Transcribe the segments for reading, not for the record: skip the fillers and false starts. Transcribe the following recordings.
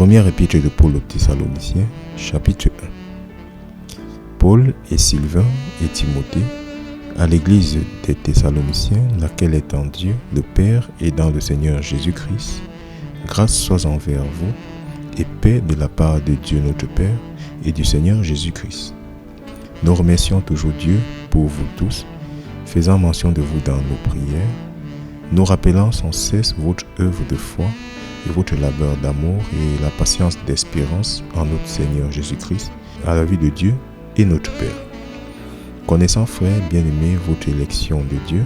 Première épître de Paul aux Thessaloniciens, chapitre 1. Paul et Sylvain et Timothée, à l'église des Thessaloniciens, laquelle est en Dieu, le Père et dans le Seigneur Jésus-Christ, grâce soit envers vous et paix de la part de Dieu notre Père et du Seigneur Jésus-Christ. Nous remercions toujours Dieu pour vous tous, faisant mention de vous dans nos prières, nous rappelant sans cesse votre œuvre de foi et votre labeur d'amour et la patience d'espérance en notre Seigneur Jésus-Christ, à la vue de Dieu et notre Père. Connaissant, frères bien-aimés, votre élection de Dieu,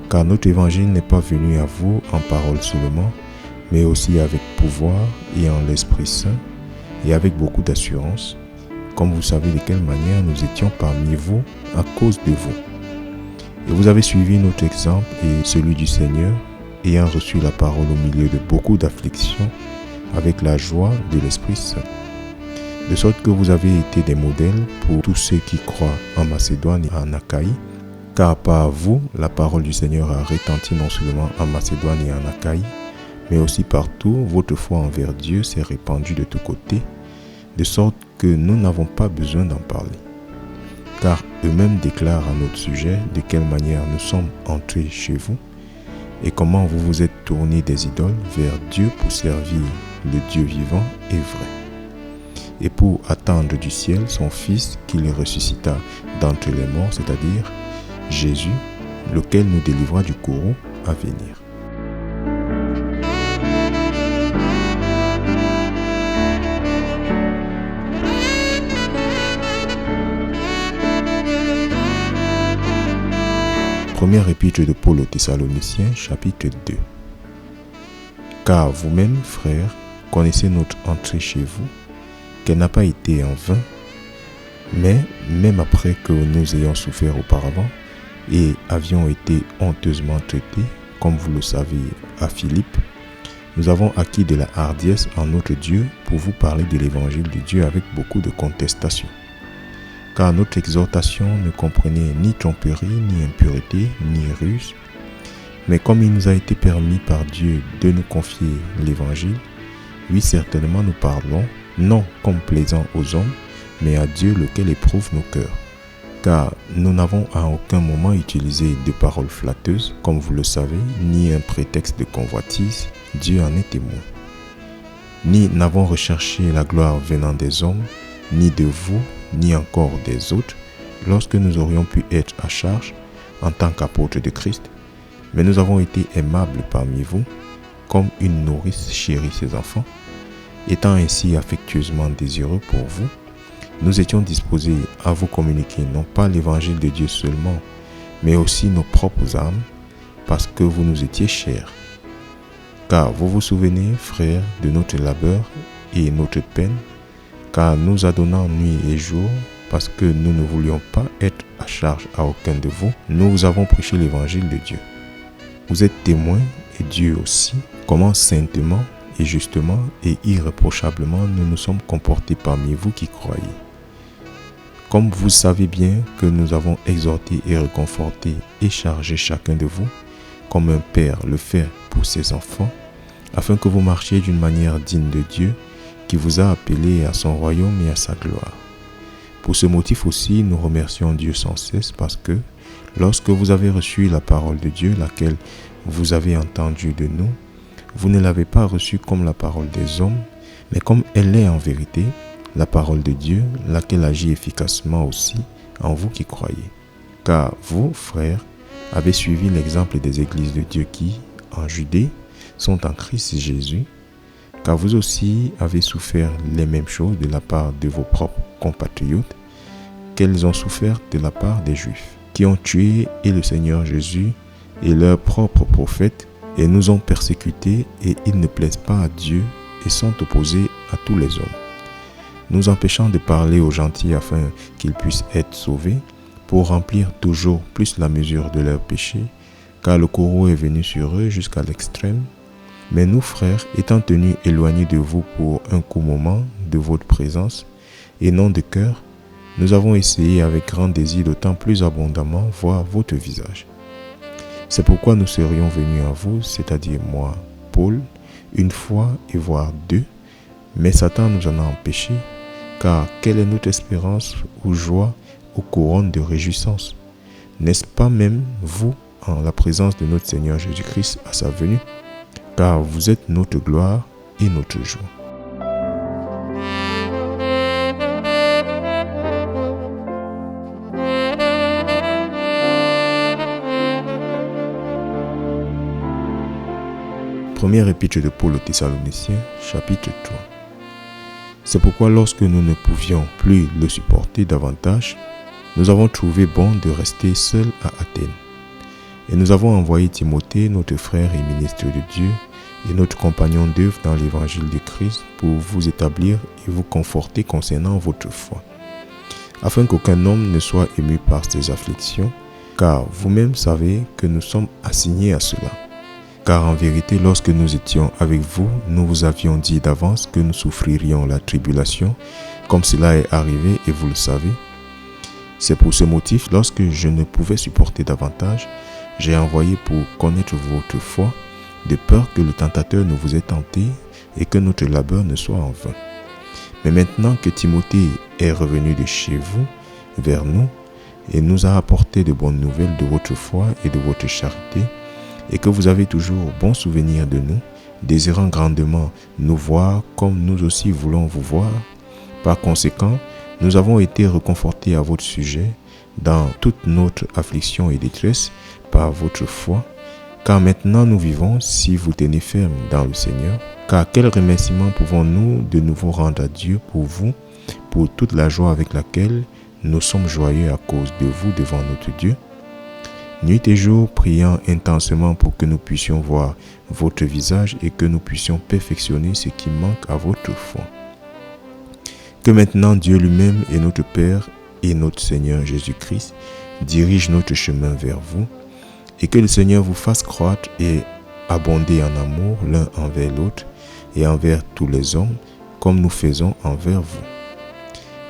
car notre évangile n'est pas venu à vous en parole seulement, mais aussi avec pouvoir et en l'Esprit Saint, et avec beaucoup d'assurance, comme vous savez de quelle manière nous étions parmi vous à cause de vous. Et vous avez suivi notre exemple et celui du Seigneur, ayant reçu la parole au milieu de beaucoup d'afflictions, avec la joie de l'Esprit Saint. De sorte que vous avez été des modèles pour tous ceux qui croient en Macédoine et en Achaïe, car par vous, la parole du Seigneur a retenti non seulement en Macédoine et en Achaïe, mais aussi partout, votre foi envers Dieu s'est répandue de tous côtés, de sorte que nous n'avons pas besoin d'en parler. Car eux-mêmes déclarent à notre sujet de quelle manière nous sommes entrés chez vous, et comment vous vous êtes tournés des idoles vers Dieu pour servir le Dieu vivant et vrai, et pour attendre du ciel son Fils qu'il ressuscita d'entre les morts, c'est-à-dire Jésus, lequel nous délivra du courroux à venir. Première épître de Paul aux Thessaloniciens, chapitre 2. Car vous-même, frères, connaissez notre entrée chez vous, qu'elle n'a pas été en vain, mais même après que nous ayons souffert auparavant et avions été honteusement traités, comme vous le savez à Philippe, nous avons acquis de la hardiesse en notre Dieu pour vous parler de l'évangile de Dieu avec beaucoup de contestation. Car notre exhortation ne comprenait ni tromperie, ni impureté, ni ruse, mais comme il nous a été permis par Dieu de nous confier l'évangile, oui, certainement nous parlons, non comme plaisant aux hommes, mais à Dieu lequel éprouve nos cœurs. Car nous n'avons à aucun moment utilisé de paroles flatteuses, comme vous le savez, ni un prétexte de convoitise, Dieu en est témoin. Ni n'avons recherché la gloire venant des hommes, ni de vous, ni encore des autres, lorsque nous aurions pu être à charge en tant qu'apôtres de Christ, mais nous avons été aimables parmi vous, comme une nourrice chérit ses enfants. Étant ainsi affectueusement désireux pour vous, nous étions disposés à vous communiquer non pas l'évangile de Dieu seulement, mais aussi nos propres âmes, parce que vous nous étiez chers. Car vous vous souvenez, frères, de notre labeur et notre peine, car nous adonnant nuit et jour, parce que nous ne voulions pas être à charge à aucun de vous, nous vous avons prêché l'évangile de Dieu. Vous êtes témoins, et Dieu aussi, comment saintement et justement et irréprochablement nous nous sommes comportés parmi vous qui croyez. Comme vous savez bien que nous avons exhorté et réconforté et chargé chacun de vous, comme un père le fait pour ses enfants, afin que vous marchiez d'une manière digne de Dieu, qui vous a appelé à son royaume et à sa gloire. Pour ce motif aussi, nous remercions Dieu sans cesse parce que, lorsque vous avez reçu la parole de Dieu, laquelle vous avez entendue de nous, vous ne l'avez pas reçue comme la parole des hommes, mais comme elle est en vérité, la parole de Dieu, laquelle agit efficacement aussi en vous qui croyez. Car vous, frères, avez suivi l'exemple des églises de Dieu qui, en Judée, sont en Christ Jésus, car vous aussi avez souffert les mêmes choses de la part de vos propres compatriotes qu'elles ont souffert de la part des Juifs, qui ont tué et le Seigneur Jésus et leurs propres prophètes et nous ont persécutés et ils ne plaisent pas à Dieu et sont opposés à tous les hommes, nous empêchant de parler aux gentils afin qu'ils puissent être sauvés, pour remplir toujours plus la mesure de leurs péchés, car le courroux est venu sur eux jusqu'à l'extrême. Mais nous, frères, étant tenus éloignés de vous pour un court moment de votre présence, et non de cœur, nous avons essayé avec grand désir d'autant plus abondamment voir votre visage. C'est pourquoi nous serions venus à vous, c'est-à-dire moi, Paul, une fois et voire deux, Mais Satan nous en a empêchés, car quelle est notre espérance ou joie ou couronne de réjouissance? N'est-ce pas même vous, en la présence de notre Seigneur Jésus-Christ à sa venue? Car vous êtes notre gloire et notre joie. Première épître de Paul aux Thessaloniciens, chapitre 3. C'est pourquoi lorsque nous ne pouvions plus le supporter davantage, nous avons trouvé bon de rester seuls à Athènes. Et nous avons envoyé Timothée, notre frère et ministre de Dieu, et notre compagnon d'œuvre dans l'évangile de Christ, pour vous établir et vous conforter concernant votre foi, afin qu'aucun homme ne soit ému par ces afflictions, car vous-même savez que nous sommes assignés à cela. Car en vérité, lorsque nous étions avec vous, nous vous avions dit d'avance que nous souffririons la tribulation, comme cela est arrivé et vous le savez. C'est pour ce motif, lorsque je ne pouvais supporter davantage, j'ai envoyé pour connaître votre foi, de peur que le tentateur ne vous ait tenté et que notre labeur ne soit en vain. Mais maintenant que Timothée est revenu de chez vous, vers nous, et nous a apporté de bonnes nouvelles de votre foi et de votre charité, et que vous avez toujours bon souvenir de nous, désirant grandement nous voir comme nous aussi voulons vous voir. Par conséquent, nous avons été réconfortés à votre sujet dans toute notre affliction et détresse par votre foi, car maintenant nous vivons si vous tenez ferme dans le Seigneur. Car quel remerciement pouvons-nous de nouveau rendre à Dieu pour vous, pour toute la joie avec laquelle nous sommes joyeux à cause de vous devant notre Dieu? Nuit et jour, priant intensément pour que nous puissions voir votre visage et que nous puissions perfectionner ce qui manque à votre foi. Que maintenant Dieu lui-même et notre Père et notre Seigneur Jésus-Christ dirige notre chemin vers vous, et que le Seigneur vous fasse croître et abonder en amour l'un envers l'autre et envers tous les hommes, comme nous faisons envers vous.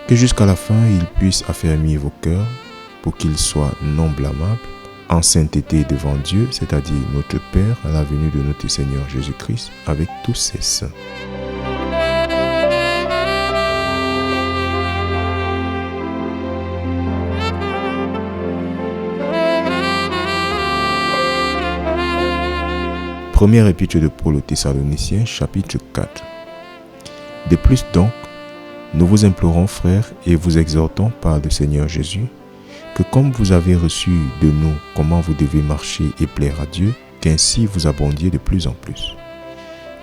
Que jusqu'à la fin, il puisse affermir vos cœurs pour qu'ils soient non blâmables, en sainteté devant Dieu, c'est-à-dire notre Père, à la venue de notre Seigneur Jésus-Christ, avec tous ses saints. Première épître de Paul aux Thessaloniciens, chapitre 4. De plus donc, nous vous implorons, frères, et vous exhortons par le Seigneur Jésus, que comme vous avez reçu de nous comment vous devez marcher et plaire à Dieu, qu'ainsi vous abondiez de plus en plus.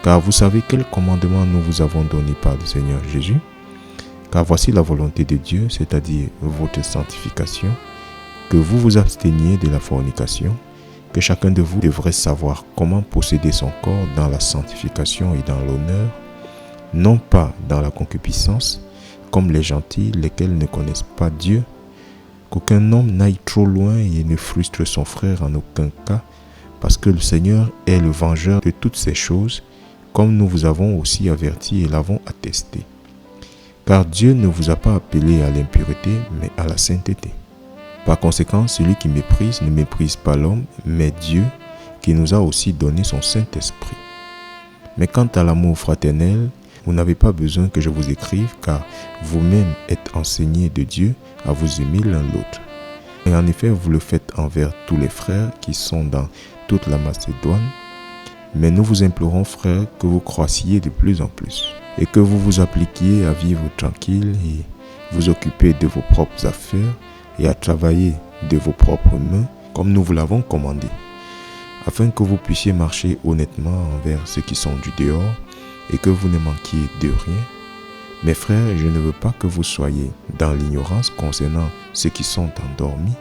Car vous savez quel commandement nous vous avons donné par le Seigneur Jésus. Car voici la volonté de Dieu, c'est-à-dire votre sanctification, que vous vous absteniez de la fornication, que chacun de vous devrait savoir comment posséder son corps dans la sanctification et dans l'honneur, non pas dans la concupiscence, comme les gentils, lesquels ne connaissent pas Dieu. Qu'aucun homme n'aille trop loin et ne frustre son frère en aucun cas, parce que le Seigneur est le vengeur de toutes ces choses, comme nous vous avons aussi averti et l'avons attesté. Car Dieu ne vous a pas appelé à l'impureté, mais à la sainteté. Par conséquent, celui qui méprise ne méprise pas l'homme, mais Dieu, qui nous a aussi donné son Saint-Esprit. Mais quant à l'amour fraternel, vous n'avez pas besoin que je vous écrive, car vous-même êtes enseignés de Dieu à vous aimer l'un l'autre. Et en effet, vous le faites envers tous les frères qui sont dans toute la Macédoine. Mais nous vous implorons, frères, que vous croissiez de plus en plus, et que vous vous appliquiez à vivre tranquille et vous occuper de vos propres affaires et à travailler de vos propres mains, comme nous vous l'avons commandé, afin que vous puissiez marcher honnêtement envers ceux qui sont du dehors, et que vous ne manquiez de rien. Mes frères, je ne veux pas que vous soyez dans l'ignorance concernant ceux qui sont endormis,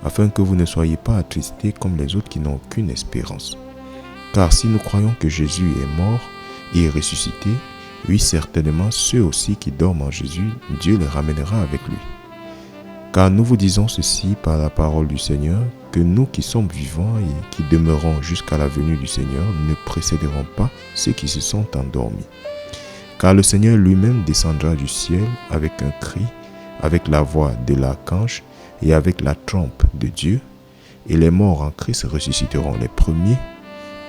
afin que vous ne soyez pas attristés comme les autres qui n'ont aucune espérance. Car si nous croyons que Jésus est mort et est ressuscité, oui, certainement ceux aussi qui dorment en Jésus, Dieu les ramènera avec lui. Car nous vous disons ceci par la parole du Seigneur, que nous qui sommes vivants et qui demeurons jusqu'à la venue du Seigneur ne précéderons pas ceux qui se sont endormis. Car le Seigneur lui-même descendra du ciel avec un cri, avec la voix de l'archange et avec la trompe de Dieu, et les morts en Christ ressusciteront les premiers.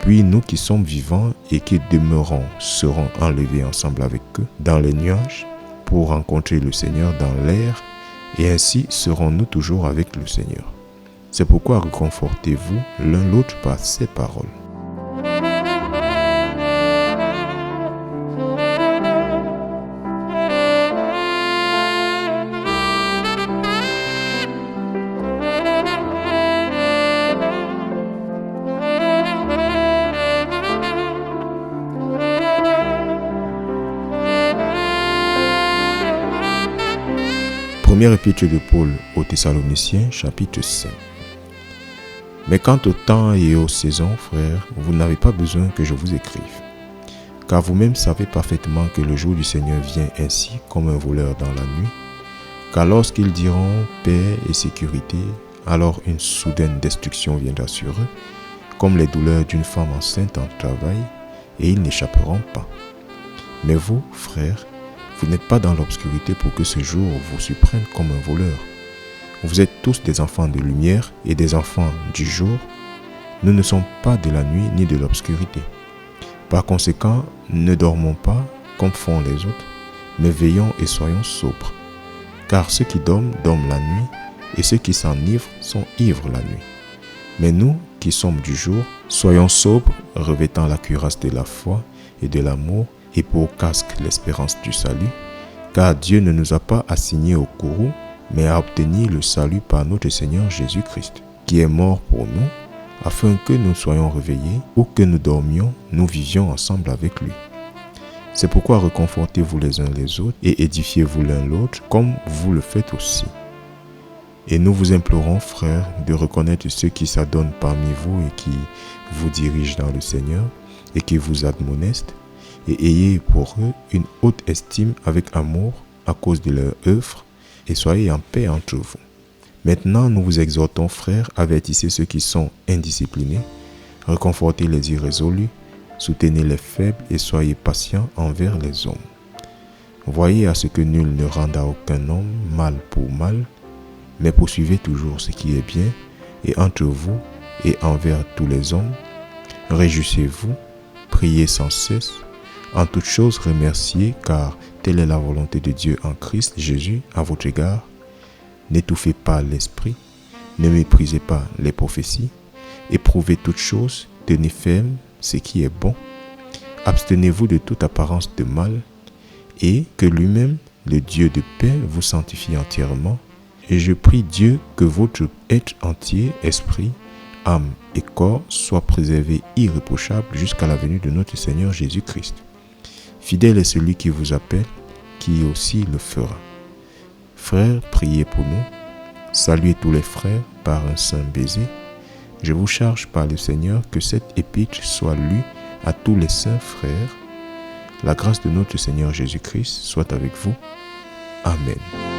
Puis nous qui sommes vivants et qui demeurons serons enlevés ensemble avec eux dans les nuages pour rencontrer le Seigneur dans l'air, et ainsi serons-nous toujours avec le Seigneur. C'est pourquoi réconfortez-vous l'un l'autre par ces paroles. Première épître de Paul aux Thessaloniciens, chapitre 5. Mais quant au temps et aux saisons, frères, vous n'avez pas besoin que je vous écrive. Car vous-même savez parfaitement que le jour du Seigneur vient ainsi comme un voleur dans la nuit. Car lorsqu'ils diront paix et sécurité, alors une soudaine destruction viendra sur eux, comme les douleurs d'une femme enceinte en travail, et ils n'échapperont pas. Mais vous, frères, vous n'êtes pas dans l'obscurité pour que ce jour vous surprenne comme un voleur. Vous êtes tous des enfants de lumière et des enfants du jour. Nous ne sommes pas de la nuit ni de l'obscurité. Par conséquent, ne dormons pas comme font les autres, mais veillons et soyons sobres. Car ceux qui dorment, dorment la nuit, et ceux qui s'enivrent sont ivres la nuit. Mais nous, qui sommes du jour, soyons sobres, revêtant la cuirasse de la foi et de l'amour, et pour casque l'espérance du salut, car Dieu ne nous a pas assignés au courroux, mais à obtenir le salut par notre Seigneur Jésus-Christ, qui est mort pour nous, afin que nous soyons réveillés, ou que nous dormions, nous vivions ensemble avec lui. C'est pourquoi réconfortez-vous les uns les autres, et édifiez-vous l'un l'autre, comme vous le faites aussi. Et nous vous implorons, frères, de reconnaître ceux qui s'adonnent parmi vous et qui vous dirigent dans le Seigneur, et qui vous admonestent, et ayez pour eux une haute estime avec amour à cause de leur œuvre, et soyez en paix entre vous. Maintenant, nous vous exhortons, frères, avertissez ceux qui sont indisciplinés, réconfortez les irrésolus, soutenez les faibles et soyez patients envers les hommes. Voyez à ce que nul ne rende à aucun homme mal pour mal, mais poursuivez toujours ce qui est bien, et entre vous et envers tous les hommes, réjouissez-vous, priez sans cesse. En toutes choses, remerciez, car telle est la volonté de Dieu en Christ Jésus à votre égard. N'étouffez pas l'esprit, ne méprisez pas les prophéties, éprouvez toutes choses, tenez ferme ce qui est bon, abstenez-vous de toute apparence de mal, et que lui-même, le Dieu de paix, vous sanctifie entièrement. Et je prie Dieu que votre être entier, esprit, âme et corps soient préservés irréprochables jusqu'à la venue de notre Seigneur Jésus-Christ. Fidèle est celui qui vous appelle, qui aussi le fera. Frères, priez pour nous. Saluez tous les frères par un saint baiser. Je vous charge par le Seigneur que cette épître soit lue à tous les saints frères. La grâce de notre Seigneur Jésus-Christ soit avec vous. Amen.